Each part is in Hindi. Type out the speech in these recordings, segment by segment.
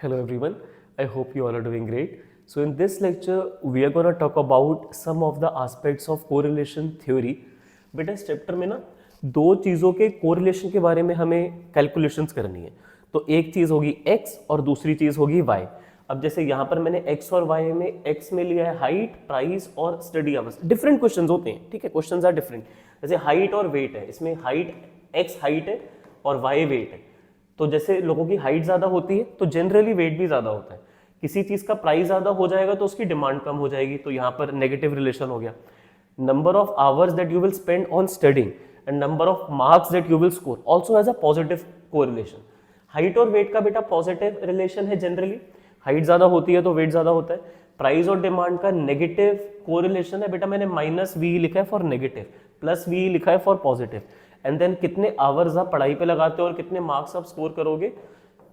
Hello everyone, I hope you all are doing great. So in this lecture, we are going to talk about some of the aspects of correlation theory. बेटा इस चैप्टर में ना दो चीज़ों के कोरिलेशन के बारे में हमें कैलकुलेशंस करनी है. तो एक चीज़ होगी x और दूसरी चीज़ होगी y. अब जैसे यहाँ पर मैंने x और y में x में लिया है हाइट, प्राइस और स्टडी आवर्स. डिफरेंट क्वेश्चंस होते हैं, ठीक है, क्वेश्चंस आर डिफरेंट. जैसे हाइट और वेट है, इसमें हाइट x हाइट है और y वेट है. तो जैसे लोगों की हाइट ज्यादा होती है तो जनरली वेट भी ज्यादा होता है. किसी चीज का प्राइस ज्यादा हो जाएगा तो उसकी डिमांड कम हो जाएगी. तो यहाँ पर नेगेटिव रिलेशन हो गया. Number of hours that you will spend on studying and number of marks that you will score also has a positive correlation. Height और वेट का बेटा पॉजिटिव रिलेशन है जनरली. हाइट ज्यादा होती है तो वेट ज्यादा होता है. प्राइस और डिमांड का नेगेटिव कोरिलेशन है बेटा. मैंने -v लिखा है फॉर नेगेटिव, +v लिखा है फॉर पॉजिटिव. एंड देन कितने आवर्स आप पढ़ाई पे लगाते हो और कितने मार्क्स आप स्कोर करोगे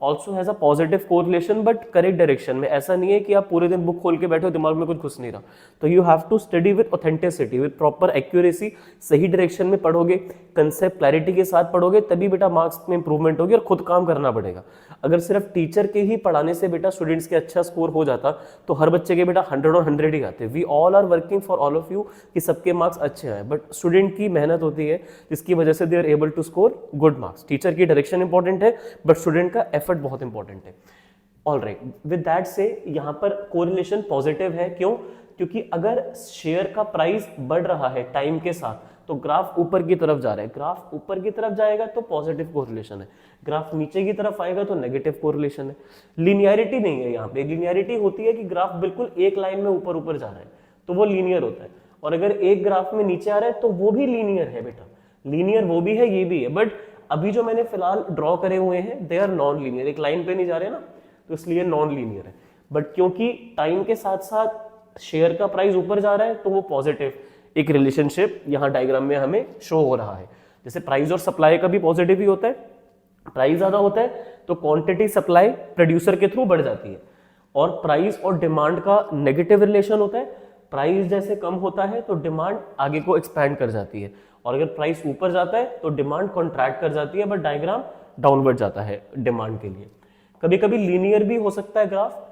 also has a positive correlation, but correct direction में. ऐसा नहीं है कि आप पूरे दिन बुक खोल के बैठे हो, दिमाग में कुछ घुस नहीं रहा. तो you have to study with authenticity, with proper accuracy. सही डायरेक्शन में पढ़ोगे, कंसेप्ट क्लैरिटी के साथ पढ़ोगे, तभी बेटा मार्क्स में इंप्रूवमेंट होगी और खुद काम करना पड़ेगा. अगर सिर्फ टीचर के ही पढ़ाने से बेटा स्टूडेंट्स के अच्छा स्कोर हो जाता तो हर बच्चे के बेटा 100 और 100 ही आते. We all are working for all of you कि सबके मार्क्स अच्छे आए, बट स्टूडेंट की मेहनत होती है जिसकी वजह से they are able to score good marks. Teacher की डायरेक्शन इंपॉर्टेंट है बट स्टूडेंट का एफर्ट बहुत इंपॉर्टेंट है. ऑल राइट, विद दैट से यहाँ पर कोरिलेशन पॉजिटिव है. क्यों? क्योंकि अगर शेयर का प्राइस बढ़ रहा है टाइम के साथ तो ग्राफ ऊपर की तरफ जा रहा है. ग्राफ ऊपर की तरफ जाएगा तो पॉजिटिव कोरिलेशन है. ग्राफ नीचे की तरफ आएगा तो नेगेटिव कोरिलेशन है. लिनियरिटी नहीं है यहाँ पे. लिनियरिटी होती है कि ग्राफ बिल्कुल एक लाइन में ऊपर ऊपर जा रहा है तो वो लीनियर होता है. और अगर एक ग्राफ में नीचे आ रहा है तो वो भी लीनियर है बेटा. लीनियर वो भी है, ये भी है. बट अभी जो मैंने फिलहाल ड्रॉ करे हुए हैं दे आर नॉन लीनियर. एक लाइन पे नहीं जा रहे ना, तो इसलिए नॉन लीनियर है. बट क्योंकि टाइम के साथ साथ शेयर का प्राइस ऊपर जा रहा है तो वो पॉजिटिव एक रिलेशनशिप यहाँ डायग्राम में हमें शो हो रहा है. जैसे प्राइस और सप्लाई का भी पॉजिटिव ही होता है. प्राइस ज्यादा होता है तो क्वांटिटी सप्लाई प्रोड्यूसर के थ्रू बढ़ जाती है. और प्राइस और डिमांड का नेगेटिव रिलेशन होता है. प्राइस जैसे कम होता है तो डिमांड आगे को एक्सपैंड कर जाती है, और अगर प्राइस ऊपर जाता है तो डिमांड कॉन्ट्रैक्ट कर जाती है, बट डायग्राम डाउनवर्ड जाता है डिमांड के लिए. कभी कभी लीनियर भी हो सकता है ग्राफ.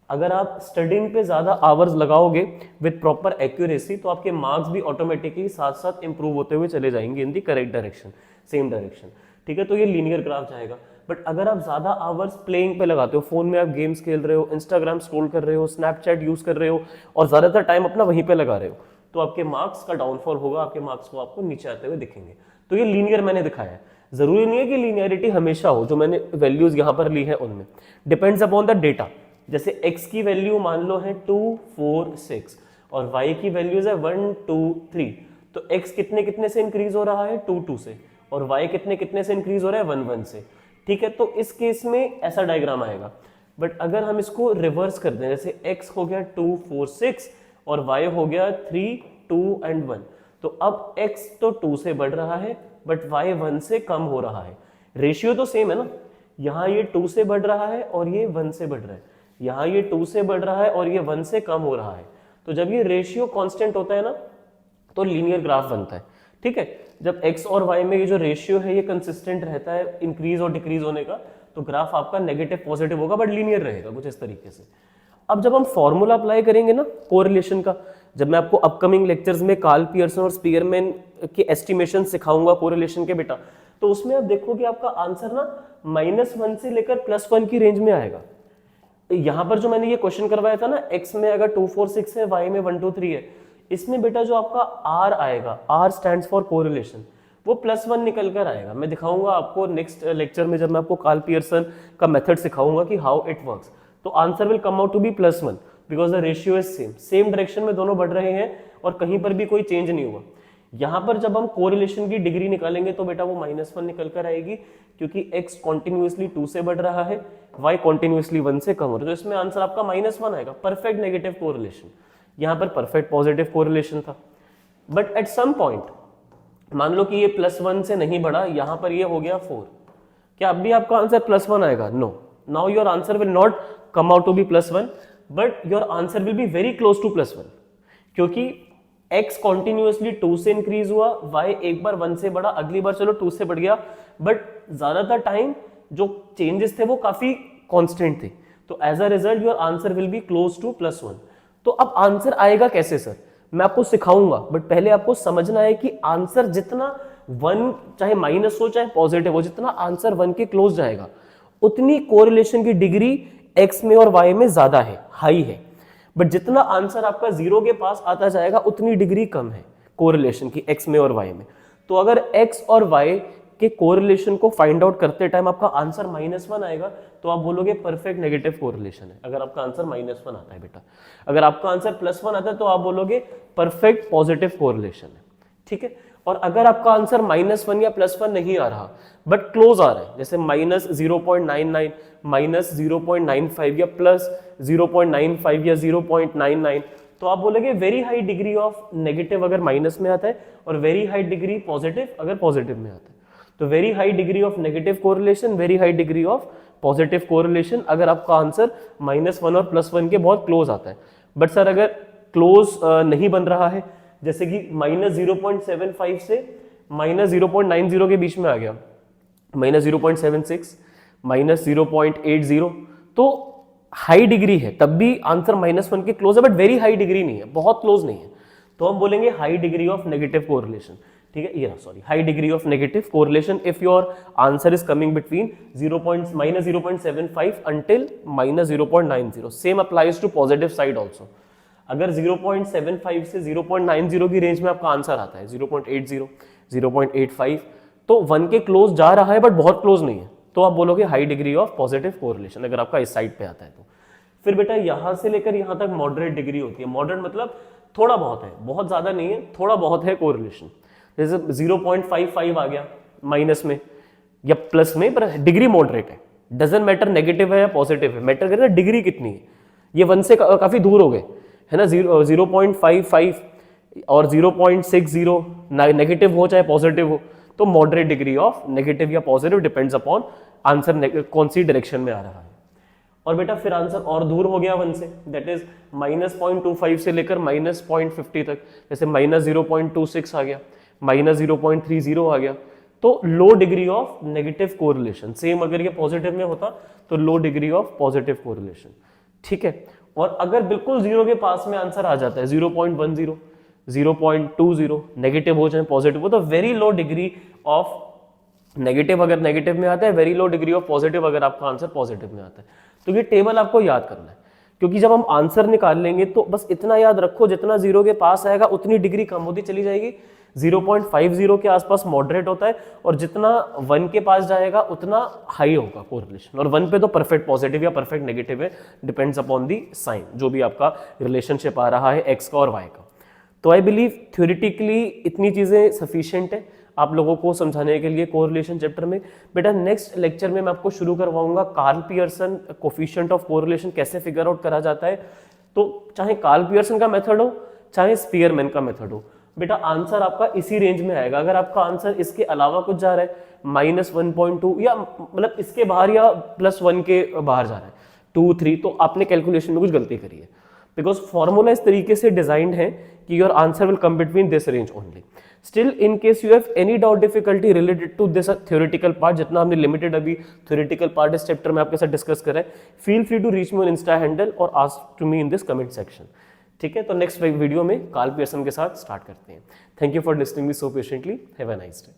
अगर आप स्टडिंग पे ज्यादा आवर्स लगाओगे विद प्रॉपर एक्यूरेसी तो आपके मार्क्स भी ऑटोमेटिकली साथ साथ इंप्रूव होते हुए चले जाएंगे in the correct direction, same direction. ठीक है, तो ये लीनियर ग्राफ जाएगा. बट अगर आप ज्यादा आवर्स प्लेइंग पे लगाते हो, फोन में आप गेम्स खेल रहे हो, इंस्टाग्राम स्क्रॉल कर रहे हो, स्नैपचैट यूज कर रहे हो और ज्यादातर टाइम अपना वहीं पे लगा रहे हो, तो आपके मार्क्स का डाउनफॉल होगा. आपके मार्क्स को आपको नीचे आते हुए दिखेंगे. तो ये लीनियर मैंने दिखाया है. जरूरी नहीं है कि लीनियरिटी हमेशा हो. जो मैंने वैल्यूज यहाँ पर ली है उनमें डिपेंड्स अपॉन द डेटा. जैसे x की वैल्यू मान लो है 2, 4, 6 और y की वैल्यूज है 1, 2, 3. तो x कितने कितने से इंक्रीज हो रहा है? 2, 2 से. और y कितने कितने से इंक्रीज हो रहा है? 1, 1 से. ठीक है, तो इस केस में ऐसा डायग्राम आएगा. बट अगर हम इसको रिवर्स कर दें, जैसे x हो गया 2, 4, 6 और y हो गया 3, 2 एंड 1, तो अब x तो 2 से बढ़ रहा है बट y 1 से कम हो रहा है. रेशियो तो सेम है ना. यहाँ ये 2 से बढ़ रहा है और ये 1 से बढ़ रहा है. यहाँ ये 2 से बढ़ रहा है और ये 1 से कम हो रहा है. तो जब ये रेशियो कांस्टेंट होता है ना तो लीनियर ग्राफ बनता है. ठीक है, जब x और y में ये जो रेशियो है ये कंसिस्टेंट रहता है इंक्रीज और डिक्रीज होने का, तो ग्राफ आपका नेगेटिव पॉजिटिव होगा बट लीनियर रहेगा कुछ इस तरीके से. अब जब हम फॉर्मूला अप्लाई करेंगे ना कोरिलेशन का, जब मैं आपको अपकमिंग लेक्चर्स में कार्ल पियर्सन और स्पीयरमैन के एस्टिमेशन सिखाऊंगा कोरिलेशन के बेटा, तो उसमें आप देखोगे आपका आंसर ना -1 से लेकर +1 की रेंज में आएगा. यहां पर जो मैंने ये क्वेश्चन करवाया था ना, x में अगर 2, 4, 6 है, y में 1, 2, 3 है, इसमें बेटा जो आपका r आएगा, r स्टैंड्स फॉर कोरिलेशन, वो +1 निकल कर आएगा. मैं दिखाऊंगा आपको नेक्स्ट लेक्चर में जब मैं आपको कार्ल पियर्सन का मेथड सिखाऊंगा कि हाउ इट वर्क्स. तो answer will come out to be +1 because the ratio is same direction में दोनों बढ़ रहे हैं और कहीं पर भी कोई चेंज नहीं हुआ. यहां पर जब हम कोरिलेशन की डिग्री निकालेंगे तो बेटा वो -1 निकल कर आएगी, क्योंकि x कॉन्टिन्यूसली 2 से बढ़ रहा है, y कॉन्टिन्यूसली 1 से कम हो रहा है. तो इसमें आंसर आपका -1 आएगा. Perfect negative correlation. यहाँ पर परफेक्ट पॉजिटिव कोरिलेशन था. बट एट सम पॉइंट मान लो कि ये +1 से नहीं बढ़ा, यहाँ पर ये हो गया 4. क्या अब भी आपका आंसर +1 आएगा? No. Now your answer will not come out to be +1 but your answer will be very close to +1, क्योंकि x कॉन्टिन्यूसली 2 से इंक्रीज हुआ, y एक बार 1 से बढ़ा, अगली बार चलो 2 से बढ़ गया, बट ज्यादातर टाइम जो चेंजेस थे वो काफी कांस्टेंट थे. तो as a result your answer will be close to +1। तो अब आंसर आएगा कैसे सर, मैं आपको सिखाऊंगा, बट पहले आपको समझना है कि आंसर जितना 1 चाहे माइनस हो चाहे पॉजिटिव हो, जितना आंसर 1 के क्लोज जाएगा उतनी कोरिलेशन की डिग्री x में और y में ज्यादा है, हाई है। बट जितना आंसर आपका 0 के पास आता जाएगा उतनी डिग्री कम है कोरिलेशन की x में और y में। तो अगर x और y के कोरिलेशन को फाइंड आउट करते टाइम आपका आंसर -1 आएगा तो आप बोलोगे परफेक्ट नेगेटिव कोरिलेशन है, अगर आपका आंसर -1 आता है बेटा। अगर आपका आंसर +1 आता है तो आप बोलोगे परफेक्ट पॉजिटिव कोरिलेशन है, ठीक है। और अगर आपका आंसर -1 या +1 नहीं आ रहा बट क्लोज आ रहा है, जैसे -0.99, -0.95 या +0.95 या 0.99, तो आप बोलोगे very high degree of negative अगर माइनस में आता है और वेरी हाई डिग्री पॉजिटिव अगर पॉजिटिव में आता है। तो very high degree of negative correlation, very high degree of positive correlation अगर आपका आंसर -1 और +1 के बहुत क्लोज आता है। बट सर अगर क्लोज नहीं बन रहा है, जैसे कि -0.75 से -0.90 के बीच में आ गया, -0.76, -0.80, तो हाई डिग्री है, तब भी आंसर -1 के क्लोज है, बट वेरी हाई डिग्री नहीं है, बहुत क्लोज नहीं है, तो हम बोलेंगे high degree of negative correlation, ठीक है। ये sorry, high degree of negative correlation if your answer is coming between -0.75 until -0.90। Same applies to positive side also. अगर 0.75 से 0.90 की रेंज में आपका आंसर आता है, 0.80, 0.85, तो 1 के क्लोज जा रहा है बट बहुत क्लोज नहीं है, तो आप बोलोगे high degree of positive correlation अगर आपका इस साइड पे आता है तो। फिर बेटा यहां से लेकर यहां तक मॉडरेट डिग्री होती है। मॉडरेट मतलब थोड़ा बहुत है, बहुत ज्यादा नहीं है, थोड़ा बहुत है कोरिलेशन। जैसे 0.55 आ गया माइनस में या प्लस में, पर डिग्री मॉडरेट है। डजंट मैटर नेगेटिव है या पॉजिटिव है, मैटर करेगा डिग्री कितनी है। ये 1 से काफी दूर हो गए है ना, 0.55 और 0.60 नेगेटिव हो चाहे पॉजिटिव हो, तो मॉडरेट डिग्री ऑफ नेगेटिव या पॉजिटिव डिपेंड्स अपॉन आंसर कौन सी डायरेक्शन में आ रहा है। और बेटा फिर आंसर और दूर हो गया 1 से, दैट इज -0.25 से लेकर -0.50 तक, जैसे -0.26 आ गया, -0.30 आ गया, तो low degree of negative correlation. Same अगर ये पॉजिटिव में होता तो low degree of positive correlation, ठीक है। और अगर बिल्कुल 0 के पास में आंसर आ जाता है, 0.10, 0.20, नेगेटिव हो चाहे पॉजिटिव हो, तो very low degree of negative अगर नेगेटिव में आता है, very low degree of positive अगर आपका आंसर पॉजिटिव में आता है। तो ये टेबल आपको याद करना है, क्योंकि जब हम आंसर निकाल लेंगे तो बस इतना याद रखो, जितना 0 के पास आएगा उतनी डिग्री कम होती चली जाएगी। 0.50 के आसपास मॉडरेट होता है और जितना 1 के पास जाएगा उतना हाई होगा कोरिलेशन, और 1 पे तो परफेक्ट पॉजिटिव या परफेक्ट नेगेटिव है, डिपेंड्स अपॉन दी साइन, जो भी आपका रिलेशनशिप आ रहा है x का और y का। तो आई बिलीव थ्योरेटिकली इतनी चीजें सफिशिएंट है आप लोगों को समझाने के लिए कोरिलेशन चैप्टर में। बेटा नेक्स्ट लेक्चर में मैं आपको शुरू करवाऊंगा Karl Pearson coefficient of correlation कैसे फिगर आउट करा जाता है। तो चाहे कार्ल पियर्सन का मेथड हो चाहे स्पीयरमैन का मेथड हो, बेटा आंसर आपका इसी रेंज में आएगा। अगर आपका आंसर इसके अलावा कुछ जा रहा है, -1.2 या मतलब इसके बाहर या +1 के बाहर जा रहा है, 2, 3, तो आपने कैलकुलेशन में कुछ गलती करी है, बिकॉज फॉर्मूला इस तरीके से डिजाइंड है कि your answer will come between this range only. Still in case you have any doubt difficulty related to this theoretical part, जितना हमने लिमिटेड अभी थ्योरेटिकल पार्ट इस चैप्टर में आपके साथ डिस्कस करा है, feel free to reach me on insta handle और ask to me in this comment section, ठीक है। तो नेक्स्ट वीडियो में कार्ल पियर्सन के साथ स्टार्ट करते हैं। Thank you for listening me so patiently, have a nice day.